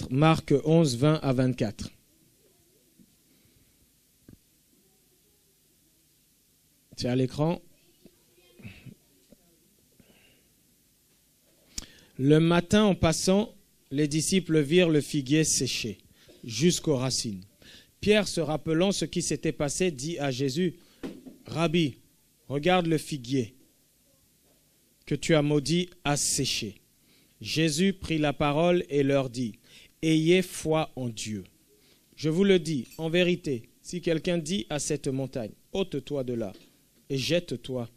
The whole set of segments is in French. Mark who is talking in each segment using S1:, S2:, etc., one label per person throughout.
S1: 24, Marc 11, 20 à 24. C'est à l'écran. Le matin, en passant, les disciples virent le figuier séché jusqu'aux racines. Pierre, se rappelant ce qui s'était passé, dit à Jésus, « Rabbi, regarde le figuier que tu as maudit a séché. » Jésus prit la parole et leur dit, « Ayez foi en Dieu. Je vous le dis, en vérité, si quelqu'un dit à cette montagne, « Ôte-toi de là et jette-toi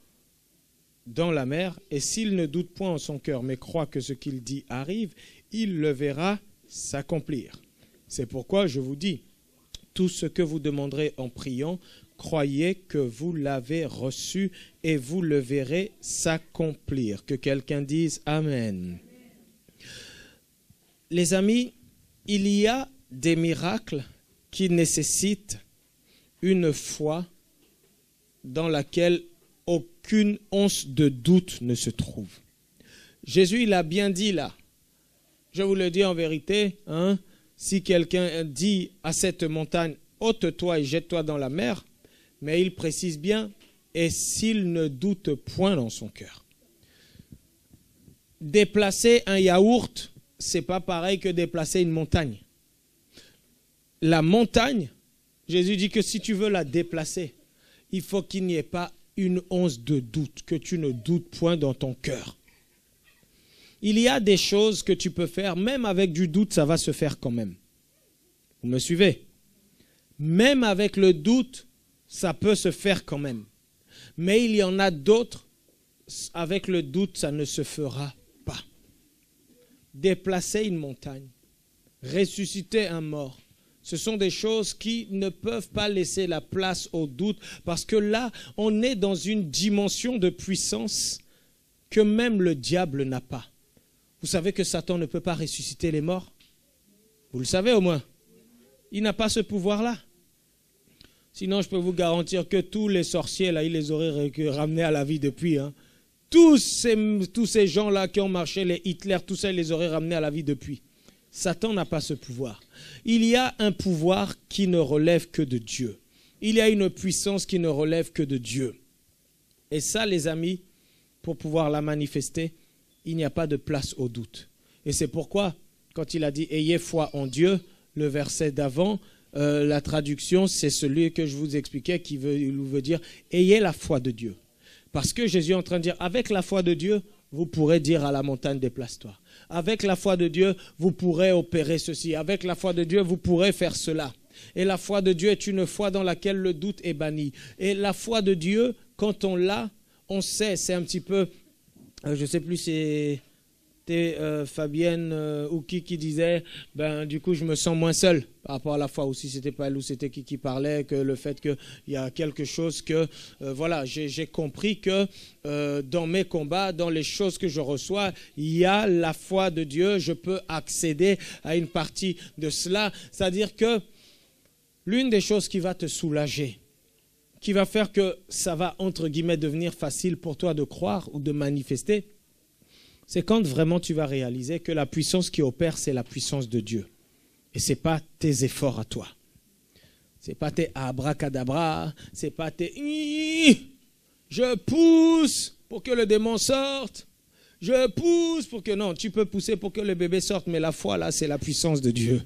S1: dans la mer, et s'il ne doute point en son cœur, mais croit que ce qu'il dit arrive, il le verra s'accomplir. C'est pourquoi je vous dis, tout ce que vous demanderez en priant, croyez que vous l'avez reçu et vous le verrez s'accomplir. » Que quelqu'un dise Amen. Les amis, il y a des miracles qui nécessitent une foi dans laquelle aucune once de doute ne se trouve. Jésus, il a bien dit là, je vous le dis en vérité, si quelqu'un dit à cette montagne, ôte-toi et jette-toi dans la mer, mais il précise bien, et s'il ne doute point dans son cœur. Déplacer un yaourt, c'est pas pareil que déplacer une montagne. La montagne, Jésus dit que si tu veux la déplacer, il faut qu'il n'y ait pas une once de doute, que tu ne doutes point dans ton cœur. Il y a des choses que tu peux faire, même avec du doute, ça va se faire quand même. Vous me suivez? Même avec le doute, ça peut se faire quand même. Mais il y en a d'autres, avec le doute, ça ne se fera pas. Déplacer une montagne, ressusciter un mort, ce sont des choses qui ne peuvent pas laisser la place au doute, parce que là, on est dans une dimension de puissance que même le diable n'a pas. Vous savez que Satan ne peut pas ressusciter les morts? Vous le savez au moins? Il n'a pas ce pouvoir-là. Sinon, je peux vous garantir que tous les sorciers, là, il les aurait ramenés à la vie depuis. Tous ces gens-là qui ont marché, les Hitler, tout ça, il les aurait ramenés à la vie depuis. Satan n'a pas ce pouvoir. Il y a un pouvoir qui ne relève que de Dieu. Il y a une puissance qui ne relève que de Dieu. Et ça, les amis, pour pouvoir la manifester, il n'y a pas de place au doute. Et c'est pourquoi, quand il a dit « Ayez foi en Dieu », le verset d'avant, la traduction, c'est celui que je vous expliquais qui veut dire « Ayez la foi de Dieu ». Parce que Jésus est en train de dire « Avec la foi de Dieu, vous pourrez dire à la montagne, déplace-toi. Avec la foi de Dieu, vous pourrez opérer ceci. Avec la foi de Dieu, vous pourrez faire cela. Et la foi de Dieu est une foi dans laquelle le doute est banni. Et la foi de Dieu, quand on l'a, on sait, c'est un petit peu, je ne sais plus, c'était Fabienne ou qui disait, du coup, je me sens moins seul par rapport à la foi. Ou si c'était pas elle ou c'était qui parlait, que le fait qu'il y a quelque chose que, voilà, j'ai compris que dans mes combats, dans les choses que je reçois, il y a la foi de Dieu. Je peux accéder à une partie de cela. C'est-à-dire que l'une des choses qui va te soulager, qui va faire que ça va, entre guillemets, devenir facile pour toi de croire ou de manifester, c'est quand vraiment tu vas réaliser que la puissance qui opère, c'est la puissance de Dieu. Et ce n'est pas tes efforts à toi. Ce n'est pas tes abracadabra, ce n'est pas tes « je pousse pour que le démon sorte, je pousse pour que… » Non, tu peux pousser pour que le bébé sorte, mais la foi, là, c'est la puissance de Dieu.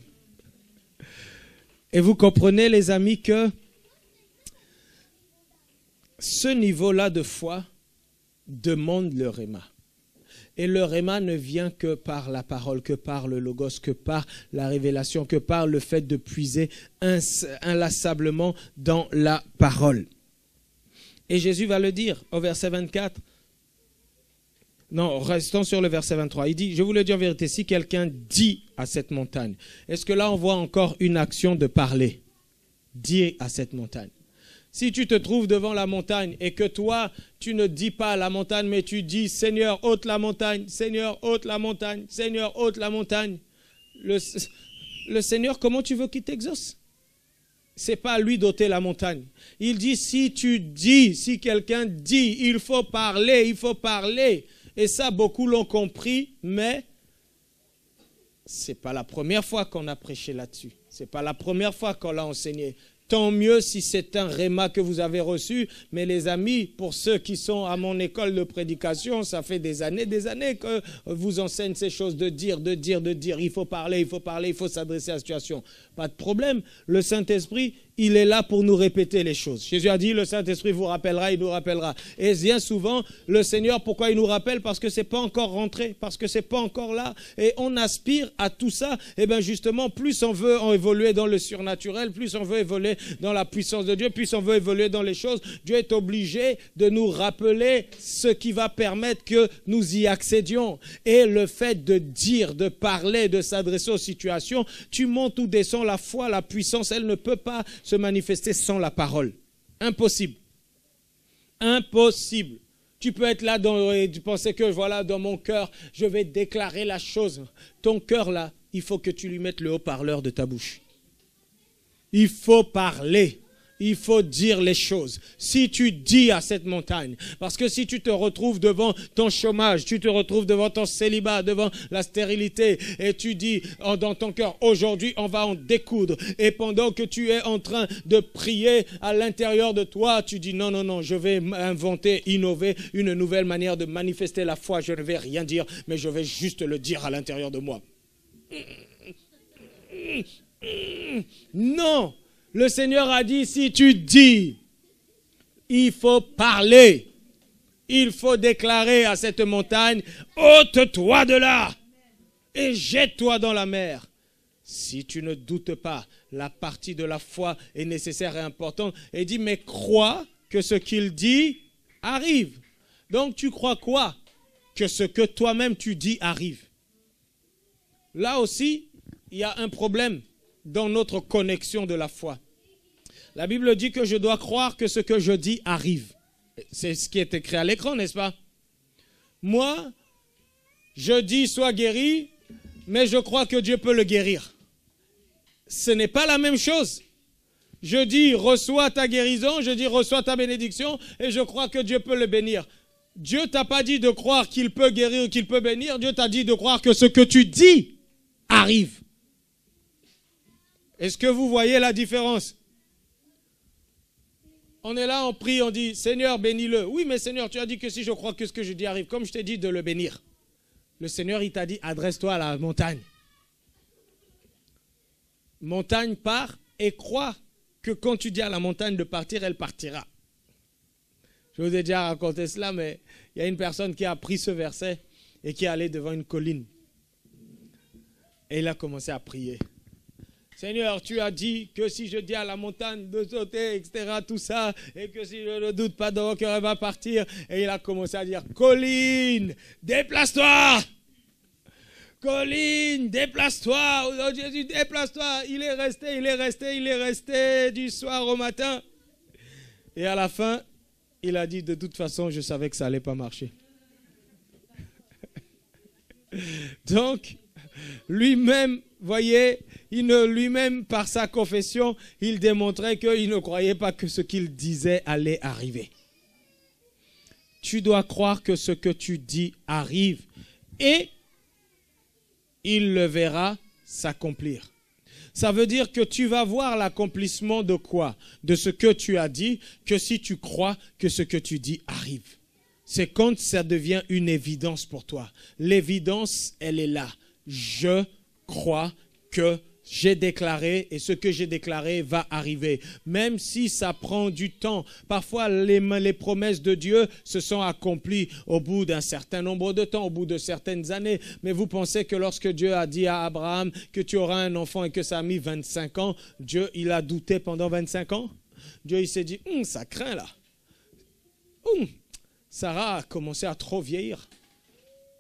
S1: Et vous comprenez, les amis, que ce niveau-là de foi demande le réma. Et le réma ne vient que par la parole, que par le logos, que par la révélation, que par le fait de puiser inlassablement dans la parole. Et Jésus va le dire au verset 24. Non, restons sur le verset 23. Il dit, je vous le dis en vérité, si quelqu'un dit à cette montagne, est-ce que là on voit encore une action de parler? Dis à cette montagne. Si tu te trouves devant la montagne et que toi, tu ne dis pas à la montagne, mais tu dis, Seigneur, ôte la montagne, Seigneur, ôte la montagne, Seigneur, ôte la montagne. Le Seigneur, comment tu veux qu'il t'exauce? Ce n'est pas à lui d'ôter la montagne. Il dit, si tu dis, si quelqu'un dit, il faut parler, il faut parler. Et ça, beaucoup l'ont compris, mais Ce n'est pas la première fois qu'on a prêché là-dessus. Ce n'est pas la première fois qu'on l'a enseigné. Tant mieux si c'est un réma que vous avez reçu. Mais les amis, pour ceux qui sont à mon école de prédication, ça fait des années que vous enseigne ces choses de dire. Il faut parler, il faut s'adresser à la situation. Pas de problème. Le Saint-Esprit, il est là pour nous répéter les choses. Jésus a dit, le Saint-Esprit vous rappellera, il nous rappellera. Et bien souvent, le Seigneur, pourquoi il nous rappelle? Parce que ce n'est pas encore rentré, parce que ce n'est pas encore là. Et on aspire à tout ça. Et bien justement, plus on veut évoluer dans le surnaturel, plus on veut évoluer dans la puissance de Dieu, plus on veut évoluer dans les choses, Dieu est obligé de nous rappeler ce qui va permettre que nous y accédions. Et le fait de dire, de parler, de s'adresser aux situations, tu montes ou descends, la foi, la puissance, elle ne peut pas se manifester sans la parole. Impossible. Impossible. Tu peux être là et penser que voilà, dans mon cœur, je vais déclarer la chose. Ton cœur là, il faut que tu lui mettes le haut-parleur de ta bouche. Il faut parler. Il faut dire les choses. Si tu dis à cette montagne, parce que si tu te retrouves devant ton chômage, tu te retrouves devant ton célibat, devant la stérilité, et tu dis dans ton cœur, aujourd'hui on va en découdre, et pendant que tu es en train de prier à l'intérieur de toi, tu dis non, je vais inventer, innover une nouvelle manière de manifester la foi, je ne vais rien dire, mais je vais juste le dire à l'intérieur de moi. Non! Le Seigneur a dit, si tu dis, il faut parler. Il faut déclarer à cette montagne, ôte-toi de là et jette-toi dans la mer. Si tu ne doutes pas, la partie de la foi est nécessaire et importante. Et dit, mais crois que ce qu'il dit arrive. Donc tu crois quoi? Que ce que toi-même tu dis arrive. Là aussi, il y a un problème dans notre connexion de la foi. La Bible dit que je dois croire que ce que je dis arrive. C'est ce qui est écrit à l'écran, n'est-ce pas? Moi, je dis sois guéri, mais je crois que Dieu peut le guérir. Ce n'est pas la même chose. Je dis reçois ta guérison, je dis reçois ta bénédiction, et je crois que Dieu peut le bénir. Dieu t'a pas dit de croire qu'il peut guérir ou qu'il peut bénir. Dieu t'a dit de croire que ce que tu dis arrive. Est-ce que vous voyez la différence? On est là, on prie, on dit, Seigneur, bénis-le. Oui, mais Seigneur, tu as dit que si je crois que ce que je dis arrive, comme je t'ai dit de le bénir. Le Seigneur, il t'a dit, adresse-toi à la montagne. Montagne part et crois que quand tu dis à la montagne de partir, elle partira. Je vous ai déjà raconté cela, mais il y a une personne qui a pris ce verset et qui est allée devant une colline. Et il a commencé à prier. Seigneur, tu as dit que si je dis à la montagne de sauter, etc., tout ça, et que si je ne doute pas donc elle va partir. Et il a commencé à dire, colline, déplace-toi. Colline, déplace-toi. Oh, Jésus, déplace-toi. Il est resté du soir au matin. Et à la fin, il a dit, de toute façon, je savais que ça n'allait pas marcher. Donc, lui-même, voyez, lui-même, par sa confession, il démontrait qu'il ne croyait pas que ce qu'il disait allait arriver. Tu dois croire que ce que tu dis arrive et il le verra s'accomplir. Ça veut dire que tu vas voir l'accomplissement de quoi? De ce que tu as dit, que si tu crois que ce que tu dis arrive. C'est quand ça devient une évidence pour toi. L'évidence, elle est là. Je crois que j'ai déclaré et ce que j'ai déclaré va arriver. Même si ça prend du temps. Parfois, les promesses de Dieu se sont accomplies au bout d'un certain nombre de temps, au bout de certaines années. Mais vous pensez que lorsque Dieu a dit à Abraham que tu auras un enfant et que ça a mis 25 ans, Dieu, il a douté pendant 25 ans? Dieu, il s'est dit, ça craint là. Sarah a commencé à trop vieillir.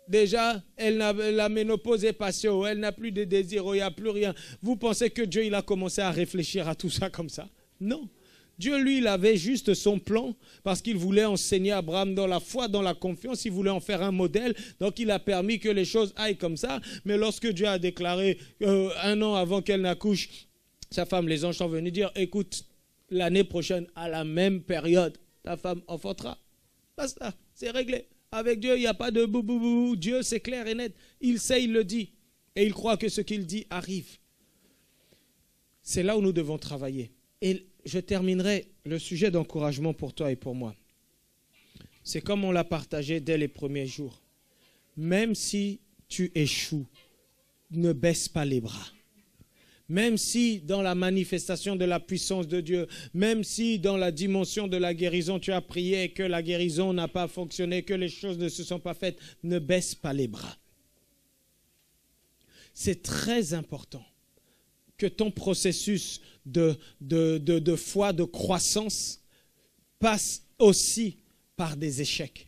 S1: Déjà, la ménopause est passée, elle n'a plus de désir, il n'y a plus rien. Vous pensez que Dieu, il a commencé à réfléchir à tout ça comme ça? Non. Dieu, lui, il avait juste son plan parce qu'il voulait enseigner Abraham dans la foi, dans la confiance, il voulait en faire un modèle. Donc, il a permis que les choses aillent comme ça. Mais lorsque Dieu a déclaré, 1 an avant qu'elle n'accouche, sa femme, les anges sont venus dire, écoute, l'année prochaine, à la même période, ta femme enfantera. Basta, c'est réglé. Avec Dieu, il n'y a pas de bou. Dieu, c'est clair et net. Il sait, il le dit. Et il croit que ce qu'il dit arrive. C'est là où nous devons travailler. Et je terminerai le sujet d'encouragement pour toi et pour moi. C'est comme on l'a partagé dès les premiers jours. Même si tu échoues, ne baisse pas les bras. Même si dans la manifestation de la puissance de Dieu, même si dans la dimension de la guérison, tu as prié et que la guérison n'a pas fonctionné, que les choses ne se sont pas faites, ne baisse pas les bras. C'est très important que ton processus de foi, de croissance, passe aussi par des échecs.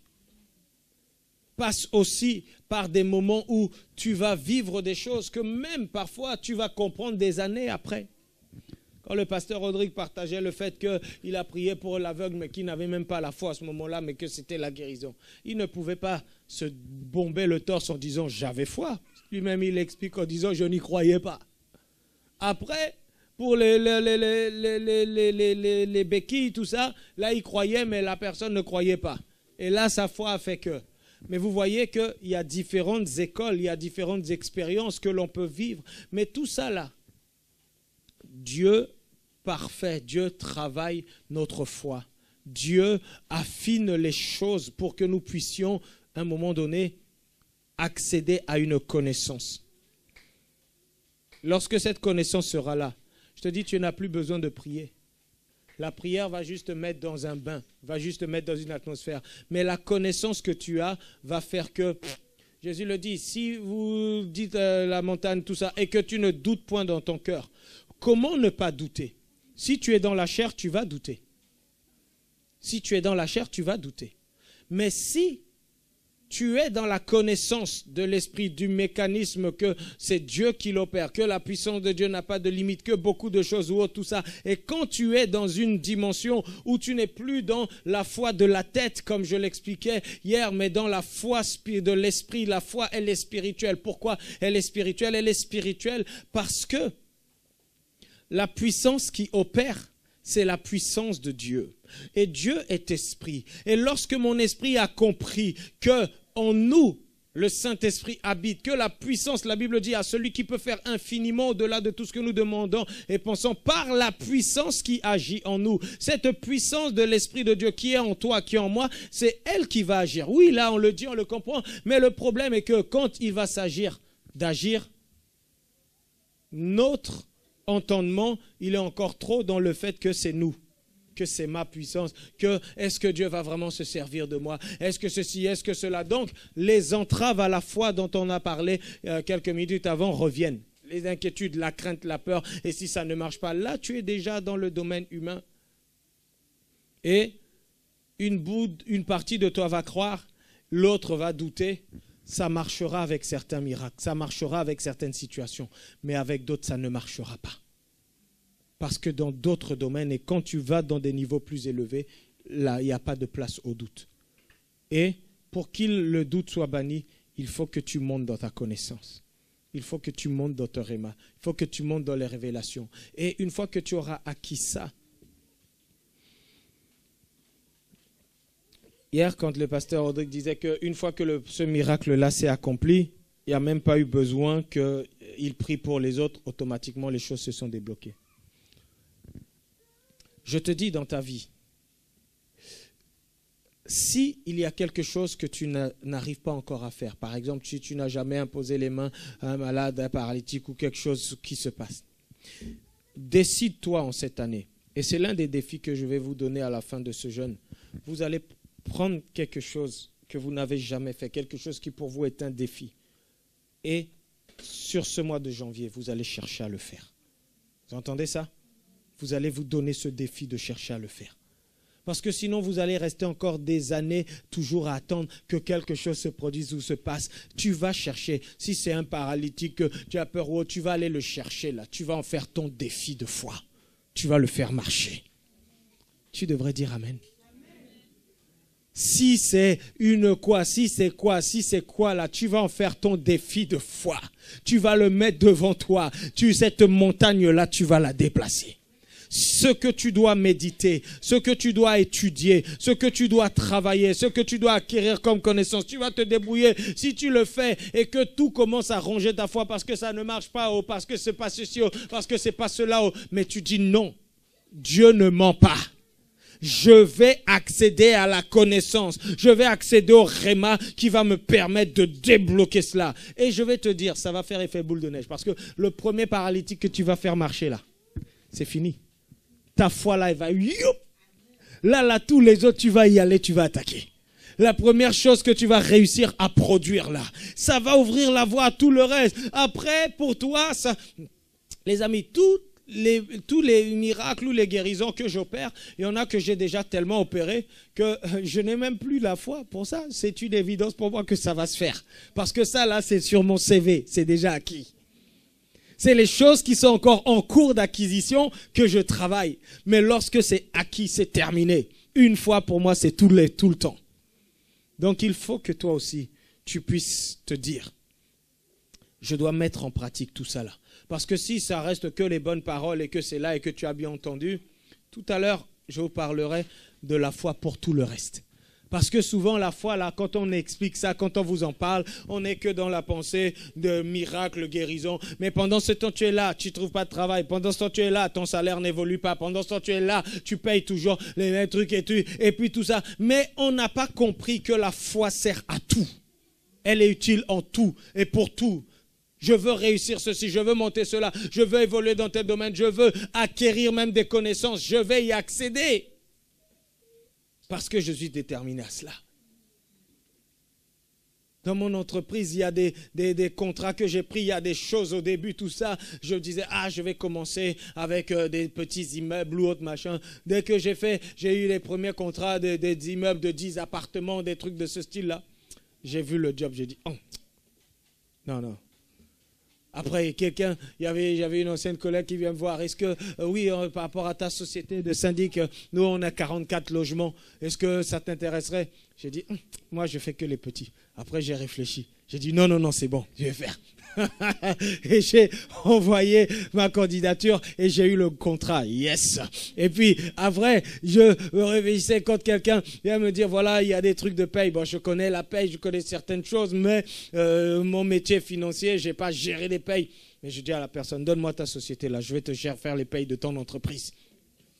S1: Passe aussi par des moments où tu vas vivre des choses que même parfois tu vas comprendre des années après. Quand le pasteur Rodrigue partageait le fait qu'il a prié pour l'aveugle mais qu'il n'avait même pas la foi à ce moment-là, mais que c'était la guérison. Il ne pouvait pas se bomber le torse en disant « j'avais foi ». Lui-même il explique en disant « je n'y croyais pas ». Après, pour les béquilles, tout ça, là il croyait mais la personne ne croyait pas. Et là sa foi a fait que... Mais vous voyez qu'il y a différentes écoles, il y a différentes expériences que l'on peut vivre. Mais tout ça là, Dieu parfait, Dieu travaille notre foi. Dieu affine les choses pour que nous puissions, à un moment donné, accéder à une connaissance. Lorsque cette connaissance sera là, je te dis, tu n'as plus besoin de prier. La prière va juste te mettre dans un bain, va juste te mettre dans une atmosphère. Mais la connaissance que tu as va faire que, Jésus le dit, si vous dites la montagne, tout ça, et que tu ne doutes point dans ton cœur, comment ne pas douter? Si tu es dans la chair, tu vas douter. Si tu es dans la chair, tu vas douter. Mais si tu es dans la connaissance de l'esprit, du mécanisme que c'est Dieu qui l'opère, que la puissance de Dieu n'a pas de limite, que beaucoup de choses ou autre, tout ça. Et quand tu es dans une dimension où tu n'es plus dans la foi de la tête, comme je l'expliquais hier, mais dans la foi de l'esprit, la foi, elle est spirituelle. Pourquoi elle est spirituelle? Elle est spirituelle parce que la puissance qui opère, c'est la puissance de Dieu. Et Dieu est esprit. Et lorsque mon esprit a compris que en nous, le Saint-Esprit habite, que la puissance, la Bible dit, à celui qui peut faire infiniment au-delà de tout ce que nous demandons et pensons, par la puissance qui agit en nous. Cette puissance de l'Esprit de Dieu qui est en toi, qui est en moi, c'est elle qui va agir. Oui, là, on le dit, on le comprend, mais le problème est que quand il va s'agir d'agir, notre entendement, il est encore trop dans le fait que c'est nous, que c'est ma puissance, que est-ce que Dieu va vraiment se servir de moi, est-ce que ceci, est-ce que cela. Donc, les entraves à la foi dont on a parlé quelques minutes avant reviennent. Les inquiétudes, la crainte, la peur, et si ça ne marche pas, là, tu es déjà dans le domaine humain. Et une partie de toi va croire, l'autre va douter. Ça marchera avec certains miracles, ça marchera avec certaines situations, mais avec d'autres, ça ne marchera pas. Parce que dans d'autres domaines, et quand tu vas dans des niveaux plus élevés, là, il n'y a pas de place au doute. Et pour qu'il le doute soit banni, il faut que tu montes dans ta connaissance. Il faut que tu montes dans ton réma. Il faut que tu montes dans les révélations. Et une fois que tu auras acquis ça, hier, quand le pasteur Rodrigue disait qu'une fois que ce miracle-là s'est accompli, il n'y a même pas eu besoin qu'il prie pour les autres, automatiquement les choses se sont débloquées. Je te dis dans ta vie, si il y a quelque chose que tu n'arrives pas encore à faire, par exemple, si tu n'as jamais imposé les mains à un malade, à un paralytique ou quelque chose qui se passe, décide-toi en cette année, et c'est l'un des défis que je vais vous donner à la fin de ce jeûne, vous allez prendre quelque chose que vous n'avez jamais fait, quelque chose qui pour vous est un défi, et sur ce mois de janvier, vous allez chercher à le faire. Vous entendez ça? Vous allez vous donner ce défi de chercher à le faire. Parce que sinon, vous allez rester encore des années toujours à attendre que quelque chose se produise ou se passe. Tu vas chercher. Si c'est un paralytique que tu as peur ou autre, tu vas aller le chercher là. Tu vas en faire ton défi de foi. Tu vas le faire marcher. Tu devrais dire Amen. Si c'est si c'est quoi là, tu vas en faire ton défi de foi. Tu vas le mettre devant toi. Cette montagne là, tu vas la déplacer. ce que tu dois méditer, ce que tu dois étudier, ce que tu dois travailler, ce que tu dois acquérir comme connaissance. Tu vas te débrouiller si tu le fais et que tout commence à ronger ta foi parce que ça ne marche pas, ou parce que c'est pas ceci, ou parce que c'est pas cela. Mais tu dis non, Dieu ne ment pas. Je vais accéder à la connaissance. Je vais accéder au réma qui va me permettre de débloquer cela. Et je vais te dire, ça va faire effet boule de neige. Parce que le premier paralytique que tu vas faire marcher là, c'est fini. Ta foi là, elle va... Là, tous les autres, tu vas y aller, tu vas attaquer. La première chose que tu vas réussir à produire là, ça va ouvrir la voie à tout le reste. Après, pour toi, ça... Les amis, tous les miracles ou les guérisons que j'opère, il y en a que j'ai déjà tellement opéré que je n'ai même plus la foi pour ça. C'est une évidence pour moi que ça va se faire. Parce que ça, là, c'est sur mon CV. C'est déjà acquis. C'est les choses qui sont encore en cours d'acquisition que je travaille. Mais lorsque c'est acquis, c'est terminé. Une fois, pour moi, c'est tout le temps. Donc, il faut que toi aussi, tu puisses te dire, je dois mettre en pratique tout ça là. Parce que si ça reste que les bonnes paroles et que c'est là et que tu as bien entendu, tout à l'heure, je vous parlerai de la foi pour tout le reste. Parce que souvent, la foi, là, quand on explique ça, quand on vous en parle, on n'est que dans la pensée de miracles, guérison. Mais pendant ce temps, tu es là, tu ne trouves pas de travail. Pendant ce temps, tu es là, ton salaire n'évolue pas. Pendant ce temps, tu es là, tu payes toujours les mêmes trucs et puis tout ça. Mais on n'a pas compris que la foi sert à tout. Elle est utile en tout et pour tout. Je veux réussir ceci, je veux monter cela, je veux évoluer dans tel domaine, je veux acquérir même des connaissances, je vais y accéder. Parce que je suis déterminé à cela. Dans mon entreprise, il y a des contrats que j'ai pris, il y a des choses au début, tout ça. Je disais, je vais commencer avec des petits immeubles ou autre machin. Dès que j'ai eu les premiers contrats des immeubles de 10 appartements, des trucs de ce style-là. J'ai vu le job, j'ai dit, oh, non. Après, j'avais une ancienne collègue qui vient me voir. Est-ce que, oui, par rapport à ta société de syndic, nous, on a 44 logements. Est-ce que ça t'intéresserait? J'ai dit, moi, je fais que les petits. Après, j'ai réfléchi. J'ai dit, non, c'est bon, je vais faire. Et j'ai envoyé ma candidature et j'ai eu le contrat. Yes. Et puis, après, je me réveillais quand quelqu'un vient me dire, voilà, il y a des trucs de paye. Bon, je connais la paye, je connais certaines choses, mais mon métier financier, je n'ai pas géré les payes. Mais je dis à la personne, donne-moi ta société là, je vais te faire les payes de ton entreprise.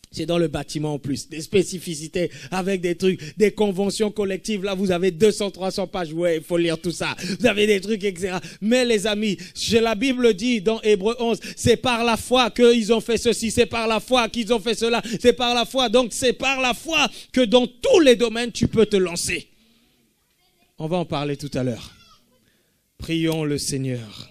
S1: C'est dans le bâtiment en plus, des spécificités avec des trucs, des conventions collectives. Là, vous avez 200, 300 pages. Ouais, il faut lire tout ça. Vous avez des trucs, etc. Mais les amis, la Bible dit dans Hébreux 11, c'est par la foi qu'ils ont fait ceci, c'est par la foi qu'ils ont fait cela, c'est par la foi. Donc, c'est par la foi que dans tous les domaines, tu peux te lancer. On va en parler tout à l'heure. Prions le Seigneur.